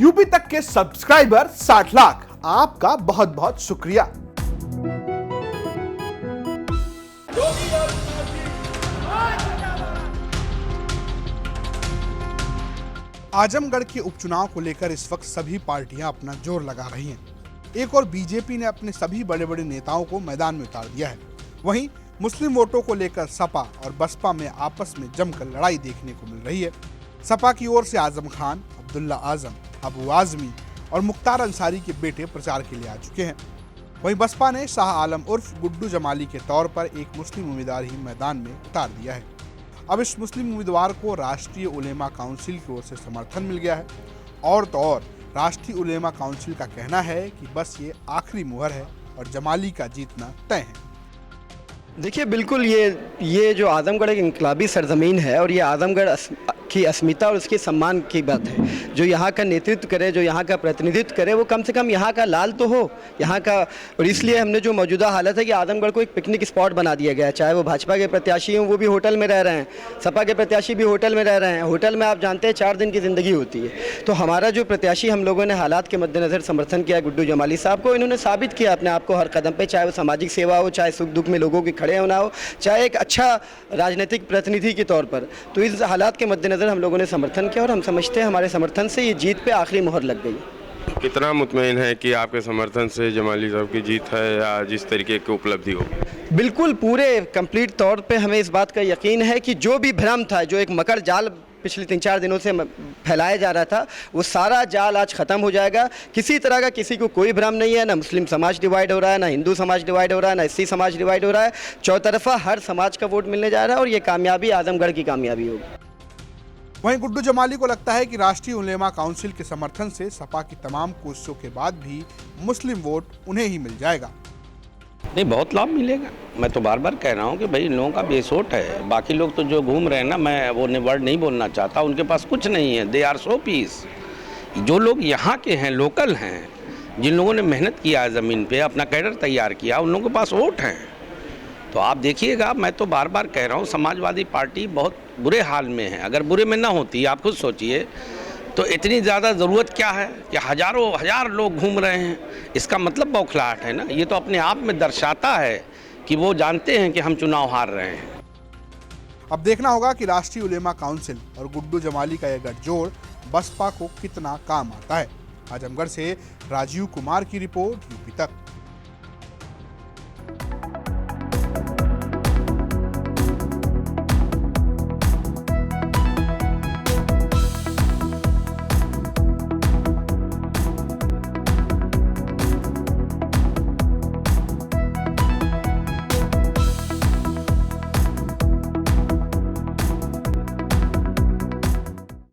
UP तक के subscriber 60 lakh. आपका बहुत बहुत शुक्रिया। आजमगढ़ के उपचुनाव को लेकर इस वक्त सभी पार्टियां अपना जोर लगा रही हैं। एक और बीजेपी ने अपने सभी बड़े बड़े नेताओं को मैदान में उतार दिया है। वहीं मुस्लिम वोटों को लेकर सपा और बसपा में आपस में जमकर लड़ाई देखने को मिल रही है। सपा की ओर से आजम खान, अब्दुल्ला आजम, अबू आजमी और मुख्तार अंसारी के बेटे प्रचार के लिए आ चुके हैं। वहीं बसपा ने शाह आलम उर्फ गुड्डू जमाली के तौर पर एक मुस्लिम उम्मीदवार ही मैदान में उतार दिया है। अब इस मुस्लिम उम्मीदवार को राष्ट्रीय उलेमा काउंसिल की ओर से समर्थन मिल गया है। और तो और राष्ट्रीय उलेमा काउंसिल का कहना है कि बस ये आखिरी मुहर है और जमाली का जीतना तय है। देखिए, बिल्कुल ये जो आजमगढ़ एक इनकलाबी सरजमीन है और ये आजमगढ़ की अस्मिता और उसके सम्मान की बात है। जो यहाँ का नेतृत्व करे, जो यहाँ का प्रतिनिधित्व करे, वो कम से कम यहाँ का लाल तो हो, यहाँ का। और इसलिए हमने जो मौजूदा हालत है कि आजमगढ़ को एक पिकनिक स्पॉट बना दिया गया है। चाहे वो भाजपा के प्रत्याशी हों, वो भी होटल में रह रहे हैं, सपा के प्रत्याशी भी होटल में रह रहे हैं। होटल में आप जानते हैं 4 दिन की ज़िंदगी होती है। तो हमारा जो प्रत्याशी हम लोगों ने हालात के मद्देनज़र समर्थन किया गुड्डू जमाली साहब को, इन्होंने साबित किया अपने आप को हर कदम पर, चाहे वो सामाजिक सेवा हो, चाहे सुख दुख में लोगों के खड़े होना हो, चाहे एक अच्छा राजनीतिक प्रतिनिधि के तौर पर। तो इस हालात के मद्देनज़र हम लोगों ने समर्थन किया और हम समझते हैं हमारे समर्थन से ये जीत पे आखिरी मोहर लग गई। कितना मुतमईन है कि आपके समर्थन से जमाली साहब की जीत है या जिस तरीके की उपलब्धि हो? बिल्कुल पूरे कंप्लीट तौर पे हमें इस बात का यकीन है कि जो भी भ्रम था, जो एक मकर जाल पिछले 3-4 दिनों से फैलाया जा रहा था, वो सारा जाल आज ख़त्म हो जाएगा। किसी तरह का किसी को कोई भ्रम नहीं है। ना मुस्लिम समाज डिवाइड हो रहा है, ना हिंदू समाज डिवाइड हो रहा है, ना एससी समाज डिवाइड हो रहा है। चौतरफा हर समाज का वोट मिलने जा रहा है और ये कामयाबी आजमगढ़ की कामयाबी होगी। वहीं गुड्डू जमाली को लगता है कि राष्ट्रीय उलेमा काउंसिल के समर्थन से सपा की तमाम कोशिशों के बाद भी मुस्लिम वोट उन्हें ही मिल जाएगा। नहीं, बहुत लाभ मिलेगा। मैं तो बार बार कह रहा हूँ कि भाई इन लोगों का बेस वोट है। बाकी लोग तो जो घूम रहे हैं ना, मैं वो वर्ड नहीं बोलना चाहता, उनके पास कुछ नहीं है। They are so peace. जो लोग यहाँ के हैं, लोकल हैं, जिन लोगों ने मेहनत किया है ज़मीन पे, अपना कैडर तैयार किया, उन लोगों के पास वोट हैं। तो आप देखिएगा, मैं तो बार बार कह रहा हूँ, समाजवादी पार्टी बहुत बुरे हाल में है। अगर बुरे में ना होती, आप खुद सोचिए, तो इतनी ज़्यादा ज़रूरत क्या है कि हजार लोग घूम रहे हैं। इसका मतलब बौखलाहट है ना। ये तो अपने आप में दर्शाता है कि वो जानते हैं कि हम चुनाव हार रहे हैं। अब देखना होगा कि राष्ट्रीय उलेमा काउंसिल और गुड्डू जमाली का यह गठजोड़ बसपा को कितना काम आता है। आजमगढ़ से राजीव कुमार की रिपोर्ट, यूपी तक।